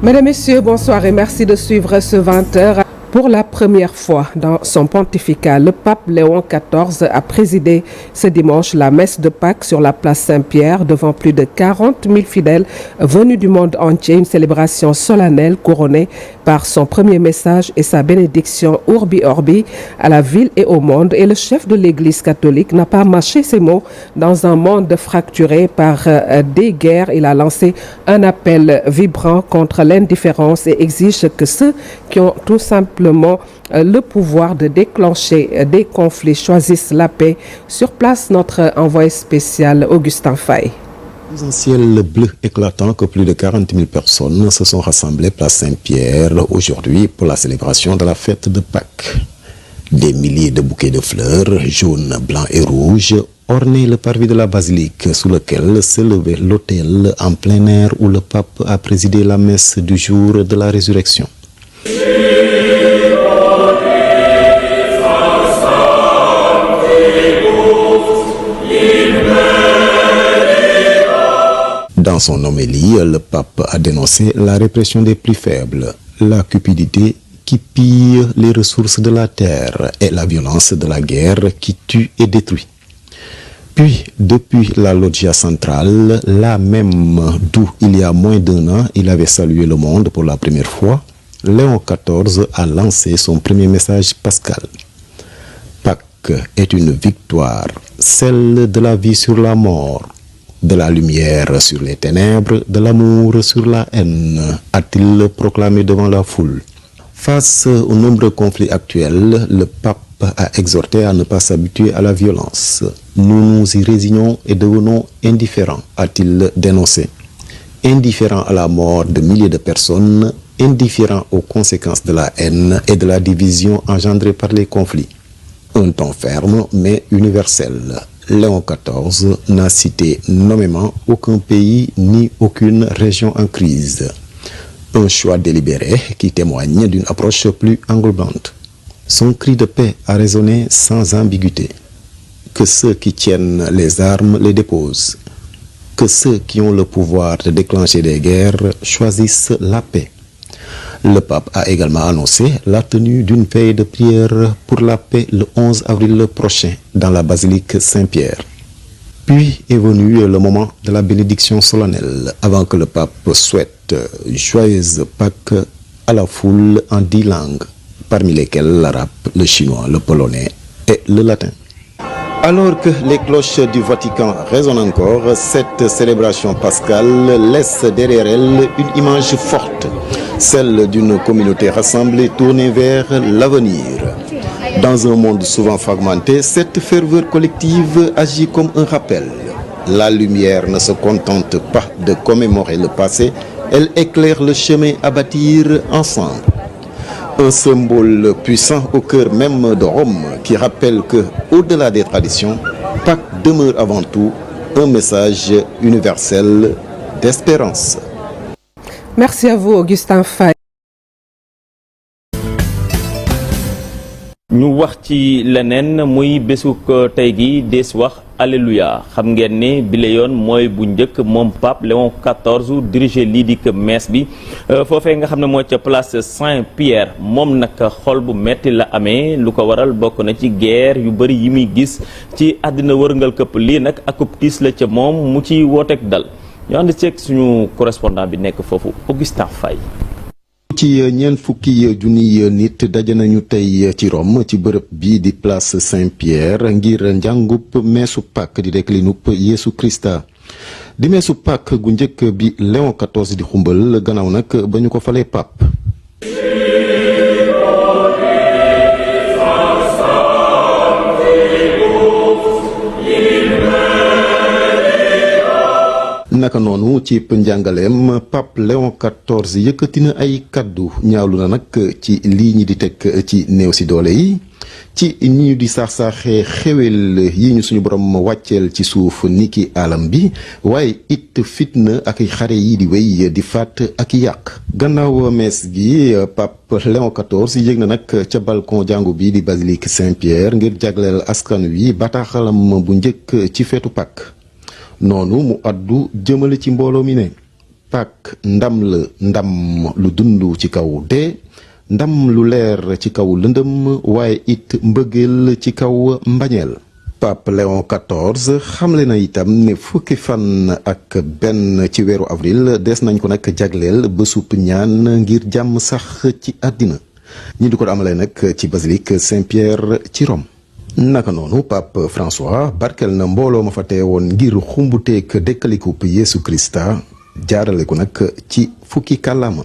Mesdames, Messieurs, bonsoir et merci de suivre ce 20h. Pour la première fois dans son pontificat, le pape Léon XIV a présidé ce dimanche la messe de Pâques sur la place Saint-Pierre devant plus de 40 000 fidèles venus du monde entier. Une célébration solennelle couronnée par son premier message et sa bénédiction Urbi Orbi à la ville et au monde. Et le chef de l'Église catholique n'a pas mâché ses mots dans un monde fracturé par des guerres. Il a lancé un appel vibrant contre l'indifférence et exige que ceux qui ont tout simplement le pouvoir de déclencher des conflits choisissent la paix. Sur place, notre envoyé spécial Augustin Faye. Dans un ciel bleu éclatant que plus de 40 000 personnes se sont rassemblées place Saint-Pierre aujourd'hui pour la célébration de la fête de Pâques. Des milliers de bouquets de fleurs, jaunes, blancs et rouges, ornaient le parvis de la basilique sous lequel s'élevait l'autel en plein air où le pape a présidé la messe du jour de la résurrection. Dans son homélie, le pape a dénoncé la répression des plus faibles, la cupidité qui pille les ressources de la terre et la violence de la guerre qui tue et détruit. Puis, depuis la loggia centrale, là même d'où il y a moins d'un an, il avait salué le monde pour la première fois, Léon XIV a lancé son premier message pascal. Pâques est une victoire, celle de la vie sur la mort, de la lumière sur les ténèbres, de l'amour sur la haine, a-t-il proclamé devant la foule. Face aux nombreux conflits actuels, le pape a exhorté à ne pas s'habituer à la violence. Nous nous y résignons et devenons indifférents, a-t-il dénoncé. Indifférents à la mort de milliers de personnes, indifférents aux conséquences de la haine et de la division engendrées par les conflits. Un ton ferme mais universel. Léon XIV n'a cité nommément aucun pays ni aucune région en crise. Un choix délibéré qui témoigne d'une approche plus englobante. Son cri de paix a résonné sans ambiguïté. Que ceux qui tiennent les armes les déposent. Que ceux qui ont le pouvoir de déclencher des guerres choisissent la paix. Le pape a également annoncé la tenue d'une veille de prière pour la paix le 11 avril prochain dans la basilique Saint-Pierre. Puis est venu le moment de la bénédiction solennelle avant que le pape souhaite joyeuse Pâques à la foule en 10 langues, parmi lesquelles l'arabe, le chinois, le polonais et le latin. Alors que les cloches du Vatican résonnent encore, cette célébration pascale laisse derrière elle une image forte, celle d'une communauté rassemblée tournée vers l'avenir. Dans un monde souvent fragmenté, cette ferveur collective agit comme un rappel. La lumière ne se contente pas de commémorer le passé, elle éclaire le chemin à bâtir ensemble. Un symbole puissant au cœur même de Rome qui rappelle que, au-delà des traditions, Pâques demeure avant tout un message universel d'espérance. Merci à vous, Augustin Faye. ñu wax ci leneen muy bésuk tey gi des wax alléluia xam ngeen ne bile yoon mooy bu njëkk moom pape Léon XIV dirigé lii di messe bi foofee nga xam ne moo ca place Saint-Pierre moom nag xol bu metti la amee lu ko waral bokk na ci guerre yu bëri yi muy gis ci àddina wërngal këpp lii nag akub tiis la ca moom mu ci wooteek dal ñu ànd ceeg suñu correspondant bi nekk foofu Augustin Faye. ci ñeent fukki junniy nit daje nañu tey ci Rome ci bërëb bii di place Saint-Pierre ngir njàngub meesu Pâques di déclinub Yeesu Krista di meesu Pâques gu njëkk bi Léon XIV di xumbal gannaaw nag ba ñu ko falee pape. naka noonu ci njàngaleem pape Léon XIV yëkkati na ay kaddu ñaawlu na nag ci lii ñi di teg ci néew si doole yi ci ñi ñu di saax-saaxee xewel yi ñu suñu borom wàcceel ci suuf niki alam bi waaye it fitna ak xare yi di wéy di faat ak yàq. gannaaw mees gi pape Léon XIV yëg na nag ca balcon jàngu bi di basilique Saint-Pierre ngir jagleel askan wi bataaxalam bu njëkk ci feetu Pâques. noonu mu addu jëmale ci mbooloo mi ne Pâques ndam la, ndam lu dund ci kaw dee, ndam lu leer ci kaw lëndëm, waaye it mbëggeel ci kaw mbañeel. Pape Léon XIV xamle na itam ne fukki fan ak benn ci weeru avril des nañ ko nag jagleel bésub ñaan ngir jàmm sax ci àddina. ñi di ko amalee nag ci basilique Saint-Pierre ci Rome. naka noonu Pape François barkel na mbooloo ma fa teewoon ngir xumbuteek dekkalikub Yeesu Krista jaarale ko nag ci fukki kàllaama.